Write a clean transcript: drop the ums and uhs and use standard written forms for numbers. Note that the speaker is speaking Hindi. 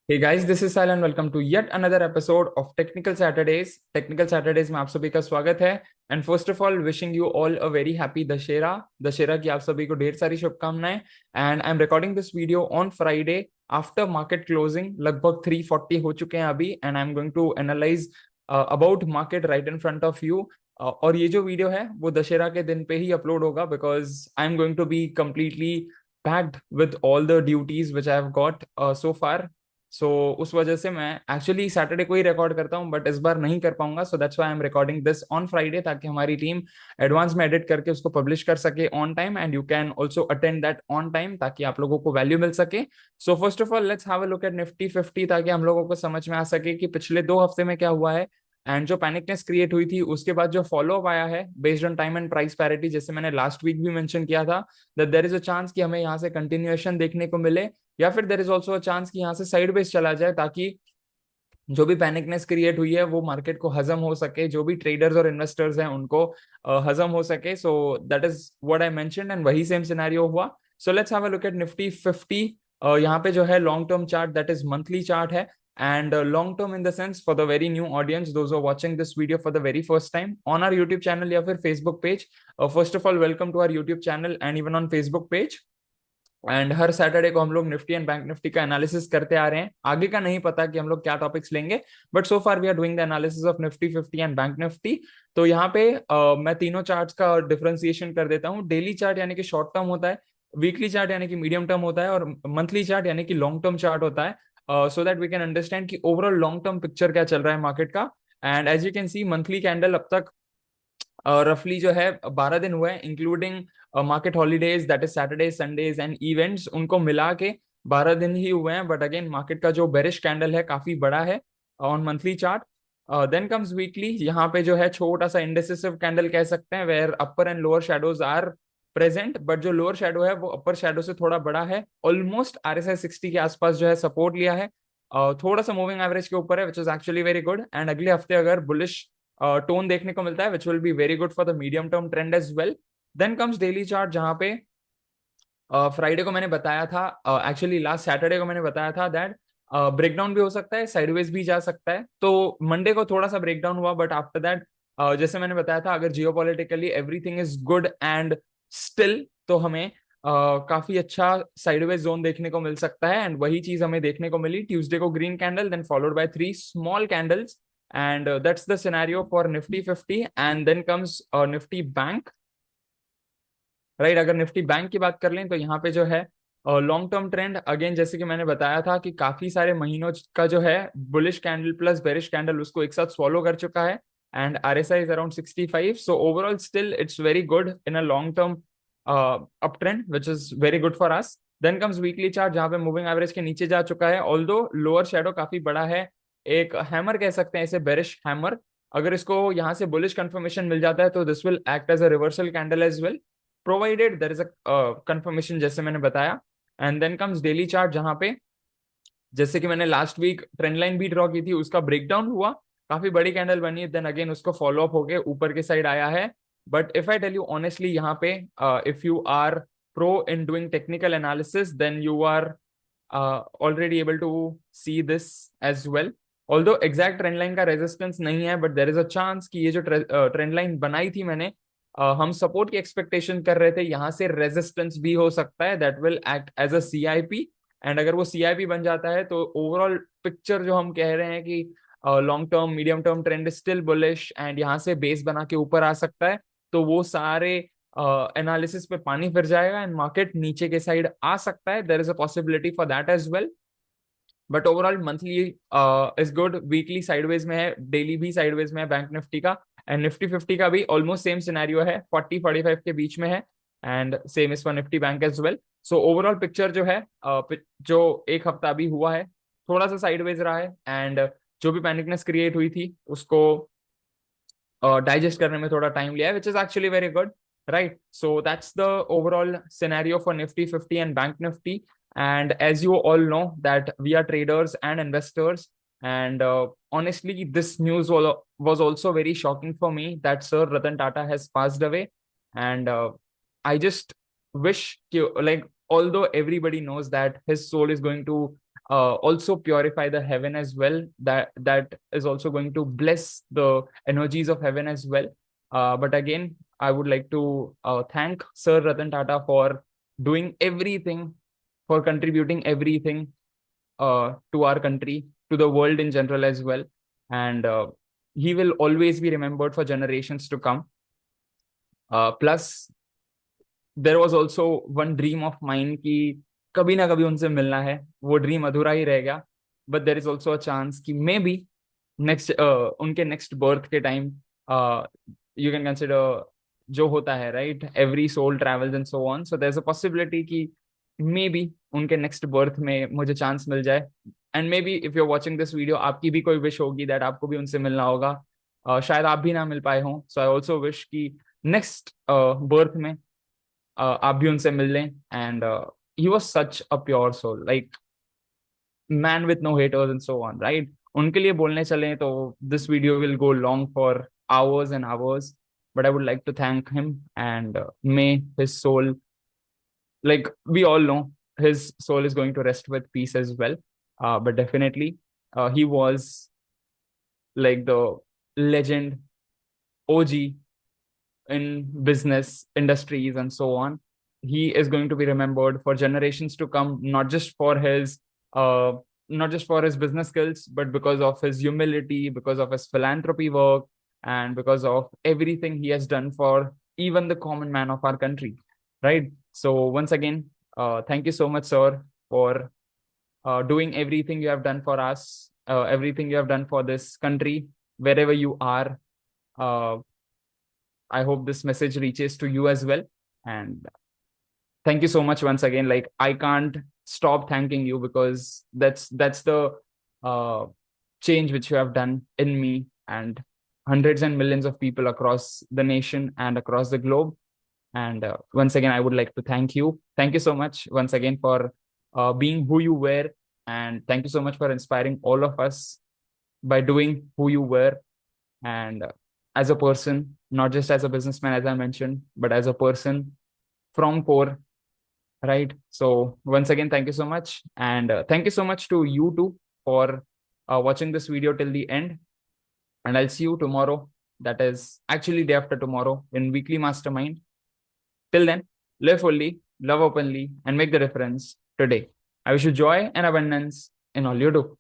Hey guys, this is Sal and welcome to yet another episode of Technical Saturdays. Technical Saturdays में आप सभी का स्वागत है and first of all wishing you all a very happy Dussehra. Dussehra की आप सभी को ढेर सारी शुभकामनाएं and I am recording this video on Friday after market closing. लगभग 3:40 हो चुके हैं अभी and I am going to analyse about market right in front of you. और ये जो वीडियो है वो दशहरा के दिन पे ही अपलोड होगा because I am going to be completely packed with all the duties which I have got so far. सो उस वजह से मैं एक्चुअली सैटरडे को ही रिकॉर्ड करता हूँ बट इस बार नहीं कर पाऊंगा। So that's why I am recording this on Friday ताकि हमारी टीम एडवांस में एडिट करके उसको पब्लिश कर सके on time and you can also attend that on time ताकि आप लोगों को वैल्यू मिल सके। So first of all let's have a look at Nifty 50 ताकि हम लोगों को समझ में आ सके कि पिछले 2 हफ्ते में क्या हुआ है एंड जो पैनिकनेस क्रिएट हुई थी उसके बाद जो फॉलो अप आया है based on time and price parity, जैसे मैंने लास्ट वीक भी मेंशन किया था that there is a chance कि हमें यहाँ से कंटिन्यूएशन देखने को मिले या फिर there is also a chance कि यहाँ से साइड बेस चला जाए ताकि जो भी पैनिकनेस क्रिएट हुई है वो मार्केट को हजम हो सके, जो भी ट्रेडर्स और इन्वेस्टर्स हैं उनको हजम हो सके। So that is what I mentioned and वही सेम सिनेरियो हुआ। So let's have a look at Nifty 50। यहाँ पे जो है long term chart that is monthly chart है and long term in the sense for the very new audience those are watching this video for the very first time on our YouTube channel या फिर Facebook page. First of all welcome to our YouTube channel and even on Facebook page. And her Saturday को हम लोग निफ्टी एंड बैंक निफ्टी का एनालिसिस करते आ रहे हैं। आगे का नहीं पता कि हम लोग क्या टॉपिक्स लेंगे but so far we are doing the analysis of Nifty 50 and bank Nifty. तो यहाँ पे मैं तीनों चार्ट्स का डिफरेंशिएशन कर देता हूँ। डेली चार्ट यानी कि शॉर्ट टर्म होता है, वीकली चार्ट यानी कि मीडियम टर्म होता है और मंथली चार्ट यानी कि लॉन्ग टर्म चार्ट होता है so that we can understand कि ओवरऑल लॉन्ग टर्म पिक्चर क्या चल रहा है मार्केट का। And as you can see monthly candle अब तक रफली जो है 12 दिन हुए हैं including market holidays that is Saturday Sundays and events, उनको मिला के 12 दिन ही हुए हैं। बट अगेन मार्केट का जो बेरिश कैंडल है काफी बड़ा है on monthly chart. Then comes weekly, यहाँ पे जो है छोटा सा इंडेसिसिव कैंडल कह सकते हैं where upper and lower shadows are present, but जो लोअर शेडो है वो अपर शेडो से थोड़ा बड़ा है, ऑलमोस्ट RSI 60 के आसपास जो है सपोर्ट लिया है। थोड़ा सा मूविंग एवरेज के ऊपर है which is actually very good and अगले हफ्ते अगर बुलिश टोन देखने को मिलता है which will be very good for the medium term trend as well. Then comes daily chart जहां पे फ्राइडे को मैंने बताया था, एक्चुअली लास्ट सैटरडे को मैंने बताया था दैट ब्रेकडाउन भी हो सकता है, साइडवेज भी जा सकता है। तो मंडे को थोड़ा सा ब्रेकडाउन हुआ बट आफ्टर दैट जैसे मैंने बताया था अगर geopolitically everything is good and still तो हमें काफी अच्छा साइडवेज जोन देखने को मिल सकता है एंड वही चीज हमें देखने को मिली। ट्यूसडे को green candle then followed by 3 small candles and that's the scenario for Nifty 50 and then comes Nifty bank. Right, अगर निफ्टी बैंक की बात कर लें तो यहाँ पे जो है लॉन्ग टर्म ट्रेंड अगेन जैसे कि मैंने बताया था कि काफी सारे महीनों का जो है bullish candle plus bearish candle उसको एक साथ स्वॉलो कर चुका है and RSI is around 65। So overall still it's very good in a long term up trend which is very good for us. Then comes weekly chart जहां पे मूविंग एवरेज के नीचे जा चुका है, ऑल्दो लोअर शेडो काफी बड़ा है, एक हैमर कह सकते हैं इसे, बेरिश हैमर। अगर इसको यहाँ से बुलिश कंफर्मेशन मिल जाता है तो this will act as a reversal candle as well provided there is a confirmation जैसे मैंने बताया। And then comes daily chart जहां पे जैसे कि मैंने लास्ट वीक ट्रेंड लाइन भी ड्रॉ की थी, उसका ब्रेकडाउन हुआ, काफी बड़ी कैंडल बनी, देन अगेन उसको फॉलो अप होके ऊपर के साइड आया है। But if I tell you honestly यहाँ पे if you are pro in doing technical analysis then you are already able to see this as well. Although exact trend line का रेजिस्टेंस नहीं है but there is a chance कि ये जो ट्रेंड लाइन बनाई थी मैंने, हम सपोर्ट की एक्सपेक्टेशन कर रहे थे, यहाँ से रेजिस्टेंस भी हो सकता है that will act as a CIP। And अगर वो CIP बन जाता है तो ओवरऑल पिक्चर जो हम कह रहे हैं कि long term medium term trend still bullish and यहाँ से बेस बना के ऊपर आ सकता है, तो वो सारे एनालिसिस पे पानी फिर जाएगा एंड मार्केट नीचे के साइड आ सकता है। There is a possibility for that as well. But overall monthly is good, weekly sideways में है, डेली भी साइडवेज में है बैंक निफ्टी का एंड निफ्टी 50 का भी ऑलमोस्ट सेम सिनेरियो है, 40-45 के बीच में है and same is for Nifty bank as well. So overall picture जो है जो एक हफ्ता अभी हुआ है थोड़ा सा साइडवेज रहा है एंड जो भी पैनिकनेस क्रिएट हुई थी उसको डाइजेस्ट करने में थोड़ा टाइम लिया है which is actually very good. Right, so that's the overall scenario for Nifty 50 and bank Nifty. and as you all know that we are traders and investors and honestly this news was also very shocking for me that Sir Ratan Tata has passed away and I just wish like although everybody knows that his soul is going to also purify the heaven as well. That is also going to bless the energies of heaven as well. But again, I would like to thank Sir Ratan Tata for doing everything, for contributing everything to our country, to the world in general as well. And he will always be remembered for generations to come. Plus, there was also one dream of mine कि कभी ना कभी उनसे मिलना है, वो ड्रीम अधूरा ही रह गया. But there is also a chance कि मे बी नेक्स्ट उनके नेक्स्ट बर्थ के टाइम यू कैन कंसिडर जो होता है right, every soul travels and so on. So there is a possibility कि मे बी उनके नेक्स्ट बर्थ में मुझे चांस मिल जाए. And maybe if you are watching this video, आपकी भी कोई विश होगी दैट आपको भी उनसे मिलना होगा. शायद आप भी ना मिल पाए हों. सो आई ऑल्सो विश कि नेक्स्ट बर्थ में आप भी उनसे मिल लें. And he was such a pure soul, like man with no haters and so on, right. उनके लिए बोलने चले तो this video will go long for hours and hours. But I would like to thank him and may his soul, like we all know, his soul is going to rest with peace as well. But definitely he was like the legend, OG in business industries and so on. He is going to be remembered for generations to come, not just for his uh, not just for his business skills, but because of his humility, because of his philanthropy work, and because of everything he has done for even the common man of our country, right? So once again, thank you so much, sir, for doing everything you have done for us, everything you have done for this country, wherever you are. uh, I hope this message reaches to you as well. And thank you so much once again. Like I can't stop thanking you because that's the uh, change which you have done in me and hundreds and millions of people across the nation and across the globe. And once again, I would like to thank you. Thank you so much once again for being who you were, and thank you so much for inspiring all of us by doing who you were. And as a person, not just as a businessman, as I mentioned, but as a person from core, right? So once again, thank you so much. And thank you so much to you too for watching this video till the end. And I'll see you tomorrow. That is actually day after tomorrow in Weekly Mastermind. Till then, live fully, love openly, and make the difference today. I wish you joy and abundance in all you do.